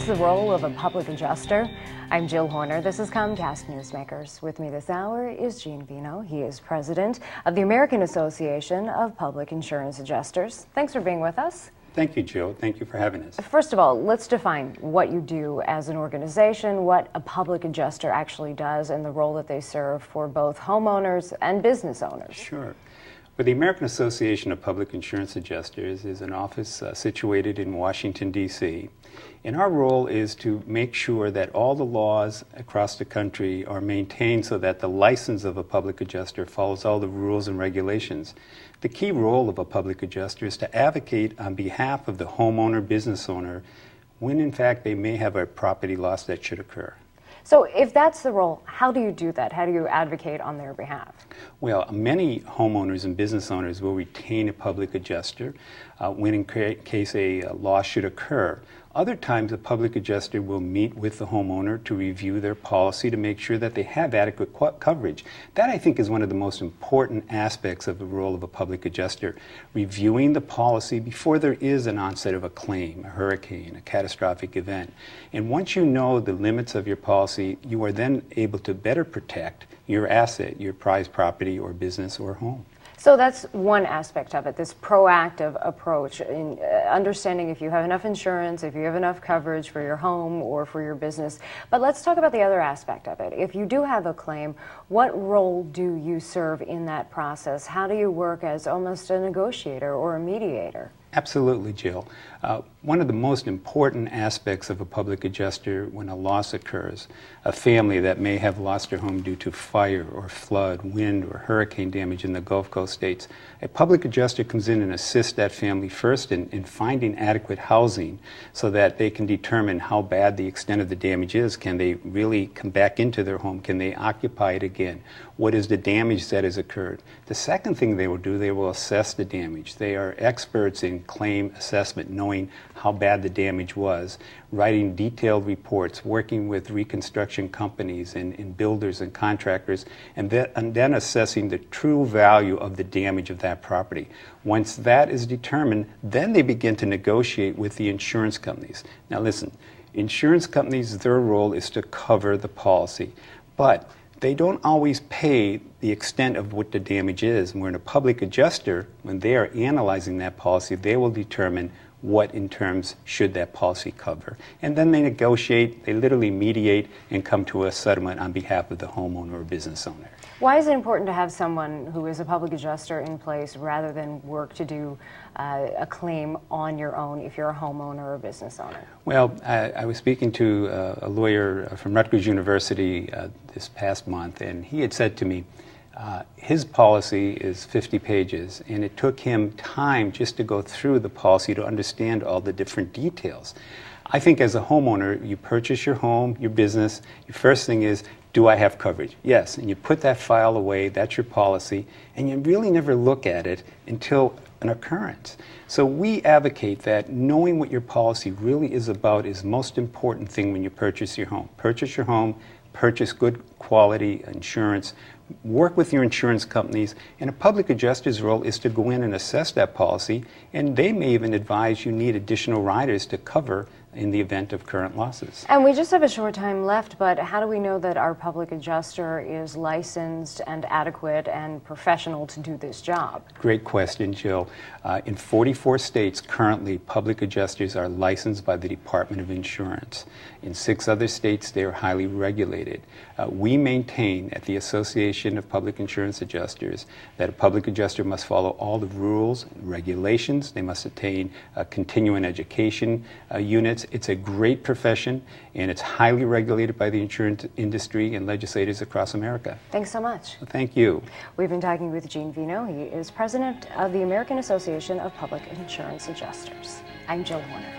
What's the role of a public adjuster? I'm Jill Horner. This is Comcast Newsmakers. With me this hour is Gene Vino. He is president of the American Association of Public Insurance Adjusters. Thanks for being with us. Thank you, Jill. Thank you for having us. First of all, let's define what you do as an organization, what a public adjuster actually does, and the role that they serve for both homeowners and business owners. Sure. Well, the American Association of Public Insurance Adjusters is an office situated in Washington, D.C. And our role is to make sure that all the laws across the country are maintained so that the license of a public adjuster follows all the rules and regulations. The key role of a public adjuster is to advocate on behalf of the homeowner, business owner, when in fact they may have a property loss that should occur. So if that's the role, how do you do that? How do you advocate on their behalf? Well, many homeowners and business owners will retain a public adjuster when in case a loss should occur. Other times, a public adjuster will meet with the homeowner to review their policy to make sure that they have adequate coverage. That, I think, is one of the most important aspects of the role of a public adjuster, reviewing the policy before there is an onset of a claim, a hurricane, a catastrophic event. And once you know the limits of your policy, you are then able to better protect your asset, your prized property or business or home. So that's one aspect of it, this proactive approach in understanding if you have enough insurance, if you have enough coverage for your home or for your business. But let's talk about the other aspect of it. If you do have a claim, what role do you serve in that process? How do you work as almost a negotiator or a mediator? Absolutely, Jill. One of the most important aspects of a public adjuster when a loss occurs, a family that may have lost their home due to fire or flood, wind or hurricane damage in the Gulf Coast states, a public adjuster comes in and assists that family first in finding adequate housing so that they can determine how bad the extent of the damage is. Can they really come back into their home? Can they occupy it again? What is the damage that has occurred? The second thing they will do, they will assess the damage. They are experts in claim assessment, knowing how bad the damage was, writing detailed reports, working with reconstruction companies and builders and contractors, and then assessing the true value of the damage of that property. Once that is determined, then they begin to negotiate with the insurance companies. Now listen, insurance companies, their role is to cover the policy, but they don't always pay the extent of what the damage is. And when a public adjuster, when they are analyzing that policy, they will determine what in terms should that policy cover. And then they negotiate, they literally mediate and come to a settlement on behalf of the homeowner or business owner. Why is it important to have someone who is a public adjuster in place rather than work to do a claim on your own if you're a homeowner or a business owner? Well, I was speaking to a lawyer from Rutgers University this past month, and he had said to me, his policy is 50 pages, and it took him time just to go through the policy to understand all the different details. I think as a homeowner, you purchase your home, your business, your first thing is, do I have coverage? Yes, and you put that file away, that's your policy, and you really never look at it until an occurrence. So we advocate that knowing what your policy really is about is the most important thing when you purchase your home. Purchase your home, purchase good quality insurance, work with your insurance companies, and a public adjuster's role is to go in and assess that policy, and they may even advise you need additional riders to cover in the event of current losses. And we just have a short time left, but how do we know that our public adjuster is licensed and adequate and professional to do this job? Great question, Jill. In 44 states currently, public adjusters are licensed by the Department of Insurance. In 6 other states, they are highly regulated. We maintain at the Association of Public Insurance Adjusters that a public adjuster must follow all the rules and regulations. They must attain continuing education units. It's a great profession, and it's highly regulated by the insurance industry and legislators across America. Thanks so much. Thank you. We've been talking with Gene Vino. He is president of the American Association of Public Insurance Adjusters. I'm Jill Horner.